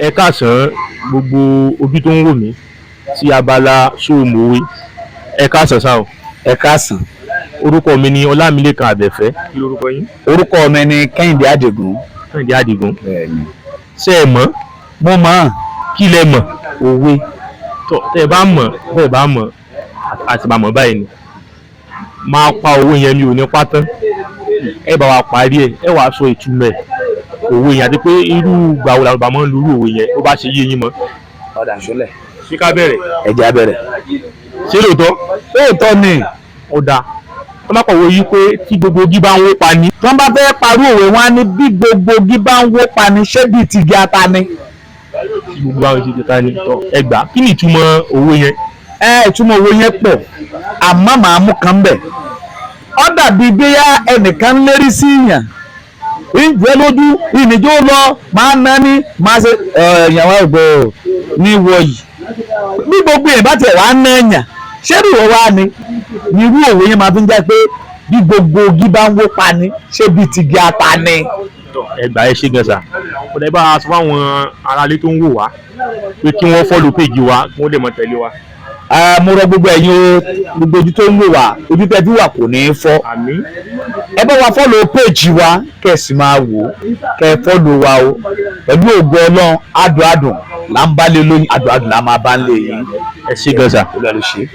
Ẹ káàsán gbogbo ojú tó ń wò mí sí abala ṣóò mòwe. Ẹ káàsán sá o. Ẹ káàsán. Orúkọ mi ni Ọlámilékan Àbẹ̀fẹ́. Kí lorúkọ yín? Orúkọ mi ni Kẹ́hìndé Àdìgún. Kẹ́hìndé Àdìgún. Bẹ́ẹ̀ni. Ṣé ẹ mọ̀? Mo mọ̀. Kí lẹ mọ̀? Òwe. Tẹ́ ẹ bá mọ̀ àti bá mọ̀ báyìí ni máa pa òwe yẹn, mi ò ní pa tán. Ẹ bá wa parí ẹ̀, ẹ wàá sọ ìtumọ̀ ẹ̀ òwe yẹn àti pé irú ìgbà wo làwọn bá máa ń lu irú òwe yẹn ó bá ṣe yé yín mọ́. Ọ̀dà ṣọlẹ̀. Ṣé ká bẹ̀rẹ̀? Ẹ jẹ́ á bẹ̀rẹ̀. Ṣé lóòótọ́? Lóòótọ́ ni. Ó dáa. Wọ́n bá kọ̀wé yí pé tí gbogbo igi bá ń wó pa ni. Tí wọ́n bá fẹ́ parú òwe wọn á ní bí gbogbo igi bá ń wó pa ni ṣé bíi tìgì ata ni. Tí gbogbo àwọn ìṣèjì ta ni tọ́ ẹ gbà. Kí ni ìtumọ̀ òwe yẹn? Ìtumọ̀ òwe yẹn pọ̀ àmọ́ màá mú kan bẹ̀. Ó dàbí bíyá ẹnìkan lérí sí ìyàn ìjẹ́ lójú ìnìjó lọ máa ná ní máa ṣe ìyàwó ẹ̀gbọ́ ní wọ̀nyí. Bí gbogbo yẹn bá tiẹ̀ wá ná ẹ̀yàn ṣé ìwọ wá ni irú òwe yẹn máa fi ń jẹ́ pé bí gbogbo igi bá ń wó pa ni ṣé bí tìgì ata ni. Ẹ gbà ẹ ṣe gan sa. Ọ̀dà ẹ bá a sọ fáwọn aráalé tó ń wò wá pé kí wọ́n fọ́lù péjì wa kí wọ́n lè mọ tẹ̀lé wa. Mo rọ gbogbo ẹ̀yin o gbogbo ojú tó ń wò wá ojú tẹ́ fi wà kò ní í fọ́. Àmín. Ẹ bá wa fọ́lù péjì wa kẹ́ ẹ sì máa wò ó kẹ́ ẹ fọ́lù wa o pẹ̀lú ògo Ọlọ́run adùn là ń bá lé lóyún adùn là máa bá ń lé yín. Ẹ ṣe gan sa. Olúwa ló ṣe é.